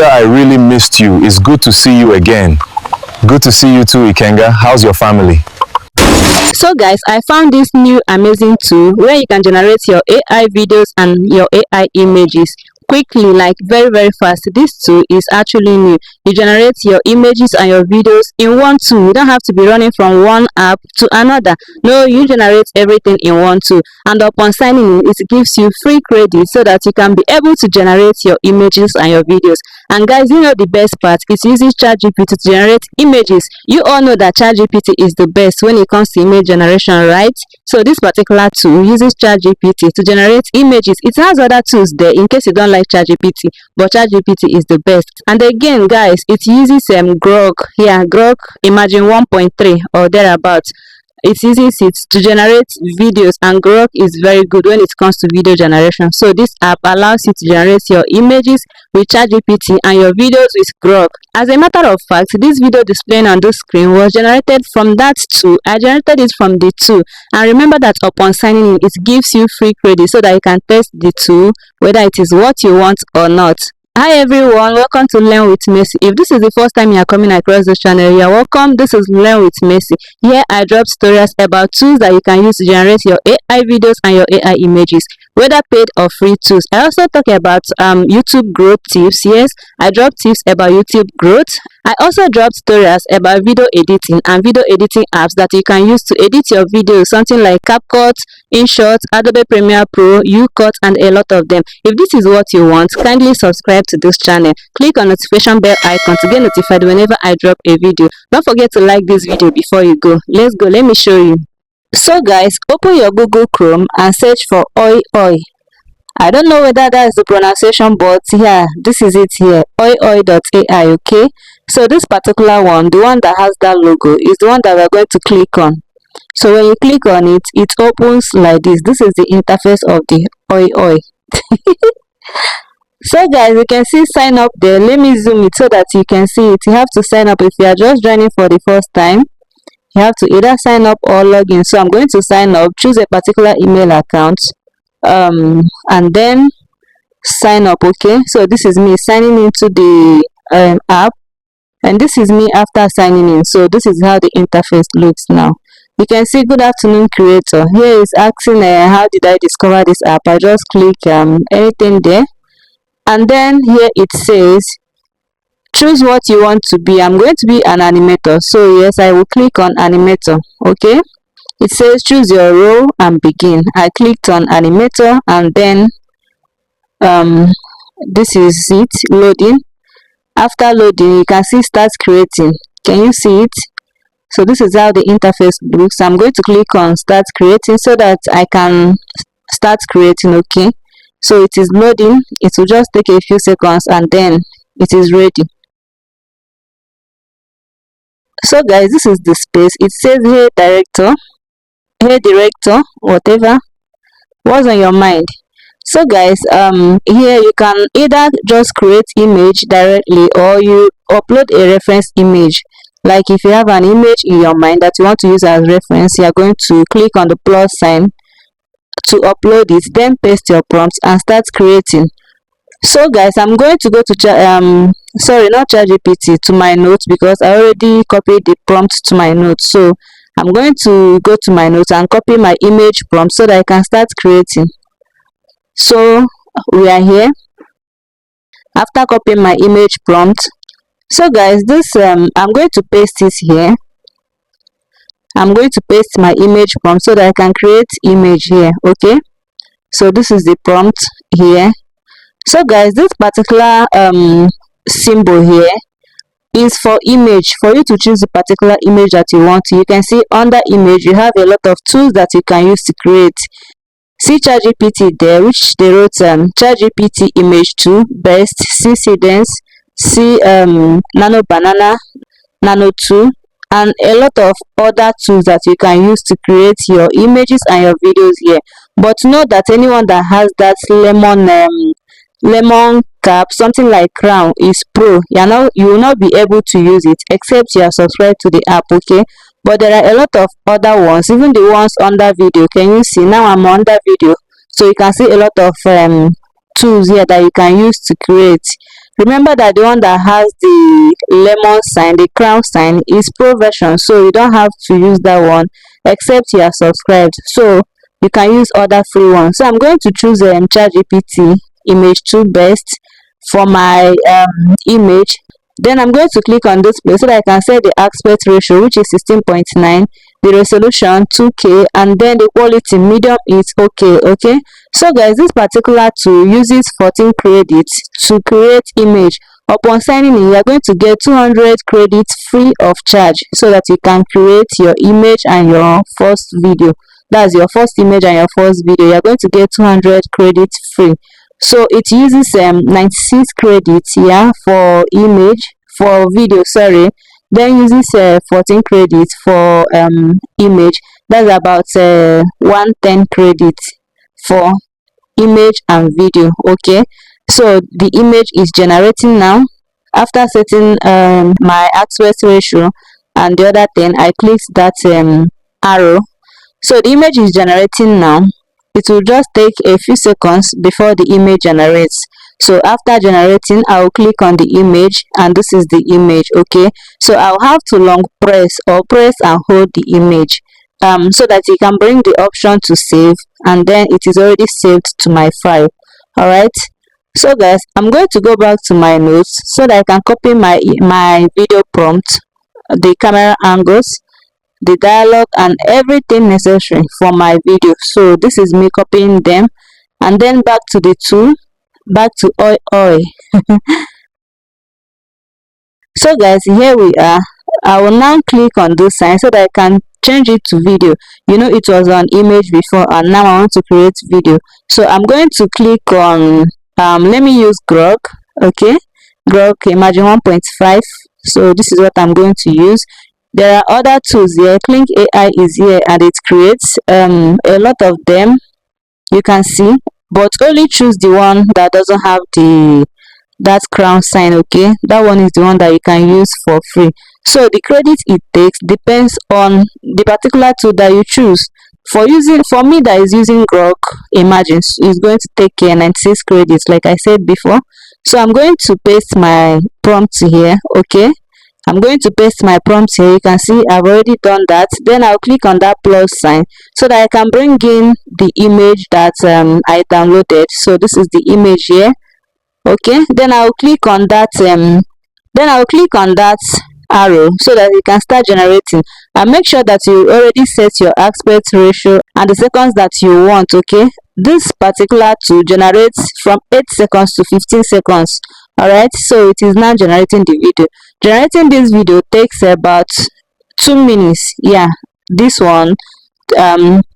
I really missed you. It's good to see you again. Good to see you too, Ikenga. How's your family? So guys, I found this new amazing tool where you can generate your AI videos and your AI images quickly, like very fast. This tool is actually new. You generate your images and your videos in one tool. You don't have to be running from one app to another. No, you generate everything in one tool, and upon signing in, it gives you free credit so that you can be able to generate your images and your videos. And guys, you know the best part, it uses ChatGPT to generate images. You all know that ChatGPT is the best when it comes to image generation, right? So this particular tool uses ChatGPT to generate images. It has other tools there in case you don't like ChatGPT, but ChatGPT is the best. And again guys, it uses Grok, Grok Imagine 1.3 or thereabouts. It uses it to generate videos, and Grok is very good when it comes to video generation. So this app allows you to generate your images with ChatGPT and your videos with Grok. As a matter of fact, this video displaying on the screen was generated from that tool. I generated it from the tool, and remember that upon signing in, it gives you free credit so that you can test the tool whether it is what you want or not. Hi everyone, welcome to Learn with Mercy. If this is the first time you are coming across this channel, you are welcome. This is Learn with Mercy. Here I drop stories about tools that you can use to generate your AI videos and your AI images, whether paid or free tools. I also talk about YouTube growth tips. Yes, I drop tips about YouTube growth. I also drop stories about video editing and video editing apps that you can use to edit your videos, something like CapCut, InShot, Adobe Premiere Pro, UCut, and a lot of them. If this is what you want, kindly subscribe to this channel. Click on notification bell icon to get notified whenever I drop a video. Don't forget to like this video before you go. Let's go, let me show you. So guys, open your Google Chrome and search for Oii Oii. I don't know whether that is the pronunciation, but yeah, this is it here, oioi.ai. okay? So this particular one, the one that has that logo, is the one that we're going to click on. So when you click on it, it opens like this. This is the interface of the Oii Oii. So guys, you can see sign up there. Let me zoom it so that you can see it. You have to sign up if you are just joining for the first time. You have to either sign up or log in. So I'm going to sign up, choose a particular email account, and then sign up. Okay, so this is me signing into the app, and this is me after signing in. So this is how the interface looks now. You can see good afternoon creator. Here is asking how did I discover this app. I just click anything there, and then here it says choose what you want to be. I'm going to be an animator, so yes, I will click on animator. Okay, it says choose your role and begin. I clicked on animator, and then this is it loading. After loading, you can see start creating. Can you see it? So this is how the interface looks. I'm going to click on start creating so that I can start creating. Okay, so it is loading. It will just take a few seconds, and then it is ready. So guys, this is the space. It says hey director, whatever, what's on your mind? So guys, here you can either just create image directly, or you upload a reference image. Like if you have an image in your mind that you want to use as reference, you are going to click on the plus sign to upload it, then paste your prompt and start creating. So guys, I'm going to go to not ChatGPT, to my notes, because I already copied the prompt to my notes. So I'm going to go to my notes and copy my image prompt so that I can start creating. So we are here after copying my image prompt. So guys, this I'm going to paste it here. I'm going to paste my image prompt so that I can create image here. Okay, so this is the prompt here. So guys, this particular symbol here is for image, for you to choose the particular image that you want. You can see under image you have a lot of tools that you can use to create. See ChatGPT there, which they wrote ChatGPT image 2 best, see Seedance, see Nano Banana Nano 2, and a lot of other tools that you can use to create your images and your videos here. But know that anyone that has that lemon cap, something like crown, is pro. You will not be able to use it except you are subscribed to the app. Okay, but there are a lot of other ones, even the ones under video. Can you see? Now I'm under video, so you can see a lot of tools here that you can use to create. Remember that the one that has the lemon sign, the crown sign, is pro version, so you don't have to use that one except you are subscribed. So you can use other free ones. So I'm going to choose ChatGPT image 2 best for my image. Then I'm going to click on this place so that I can set the aspect ratio, which is 16.9, the resolution 2K, and then the quality medium is okay. So guys, this particular tool uses 14 credits to create image. Upon signing in, you are going to get 200 credits free of charge so that you can create your image and your first video. That's your first image and your first video. You are going to get 200 credits free. So it uses 96 credits here for image, for video, sorry. Then uses 14 credits for image. That's about 110 credits for image and video. Okay, so the image is generating now. After setting my aspect ratio and the other thing, I clicked that arrow. So the image is generating now. It will just take a few seconds before the image generates. So after generating, I'll click on the image, and this is the image. Okay, so I'll have to long press or press and hold the image so that you can bring the option to save, and then it is already saved to my file. All right, so guys, I'm going to go back to my notes so that I can copy my video prompt, the camera angles, the dialogue, and everything necessary for my video. So this is me copying them, and then back to the tool, back to Oii Oii. So guys, here we are. I will now click on this sign so that I can change it to video. You know, it was on image before, and now I want to create video. So I'm going to click on let me use Grok. Okay, Grok Imagine 1.5. so this is what I'm going to use. There are other tools here. Kling AI is here, and it creates a lot of them, you can see, but only choose the one that doesn't have that crown sign. Okay, that one is the one that you can use for free. So the credit it takes depends on the particular tool that you choose. For me that is using Grok Imagine, is going to take 96 credits like I said before. So I'm going to paste my prompt here. Okay, I'm going to paste my prompt here. You can see I've already done that. Then I'll click on that plus sign so that I can bring in the image that I downloaded. So this is the image here. Okay, then I'll click on that arrow so that you can start generating, and make sure that you already set your aspect ratio and the seconds that you want. Okay, this particular tool generates from 8 seconds to 15 seconds. All right, so it is now generating the video. Generating this video takes about 2 minutes. Yeah, this one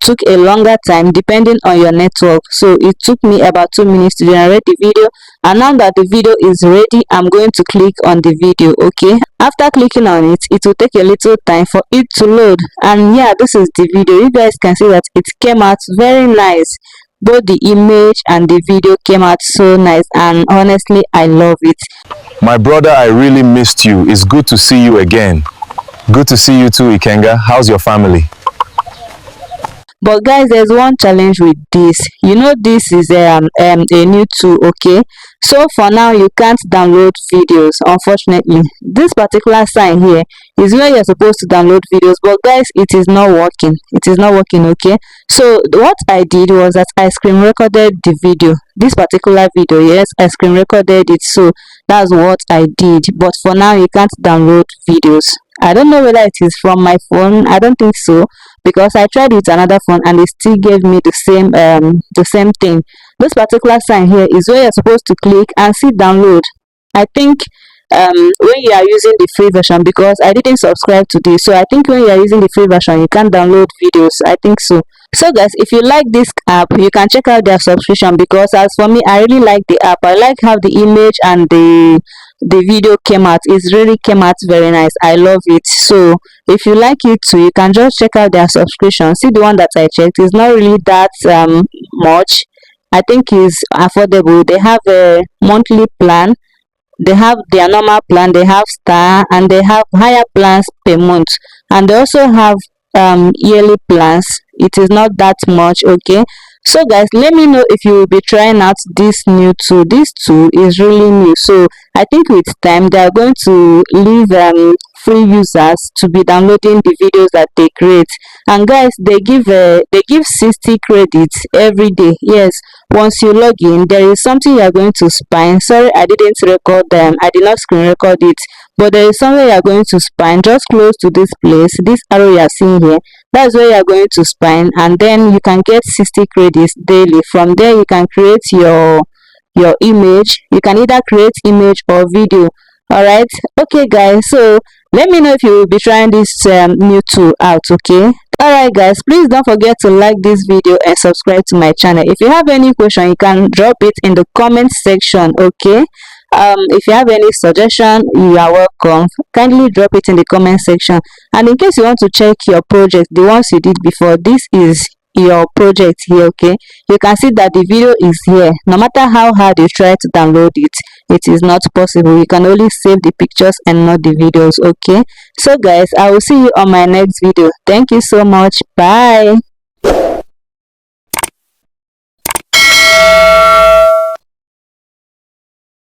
took a longer time depending on your network. So it took me about 2 minutes to generate the video, and now that the video is ready, I'm going to click on the video. Okay, after clicking on it, it will take a little time for it to load, and yeah, this is the video. You guys can see that it came out very nice. Both the image and the video came out so nice, and honestly I love it. My brother, I really missed you. It's good to see you again. Good to see you too, Ikenga. How's your family? But guys, there's one challenge with this. You know, this is a new tool. Okay, so for now you can't download videos, unfortunately. This particular sign here is where you're supposed to download videos, but guys, it is not working. It is not working. Okay, so what I did was that I screen recorded the video. This particular video, yes, I screen recorded it. So that's what I did. But for now you can't download videos. I don't know whether it is from my phone. I don't think so, because I tried with another phone and it still gave me the same thing. This particular sign here is where you're supposed to click and see download. I think when you are using the free version, because I didn't subscribe to this, so I think when you are using the free version you can download videos. I think so. So guys, if you like this app, you can check out their subscription, because as for me, I really like the app. I like how the image and the video came out. It really came out very nice. I love it. So if you like it too, you can just check out their subscription. See, the one that I checked is not really that much. I think is affordable. They have a monthly plan, they have their normal plan, they have star, and they have higher plans per month, and they also have yearly plans. It is not that much. Okay, So guys, let me know if you will be trying out this new tool. This tool is really new, so I think with time they are going to leave free users to be downloading the videos that they create. And guys, they give 60 credits every day. Yes, once you log in, there is something you are going to spine. Sorry, I didn't record them. I did not screen record it, but there is somewhere you are going to spine just close to this place, this arrow you are seeing here. That's where you are going to spine, and then you can get 60 credits daily. From there you can create your image. You can either create image or video. All right, okay guys, so let me know if you will be trying this new tool out. Okay, all right guys, please don't forget to like this video and subscribe to my channel. If you have any question, you can drop it in the comment section. Okay, if you have any suggestion, you are welcome. Kindly drop it in the comment section. And in case you want to check your project, the ones you did before, this is your project here. Okay, you can see that the video is here. No matter how hard you try to download it, it is not possible. You can only save the pictures and not the videos. Okay, so guys, I will see you on my next video. Thank you so much. Bye.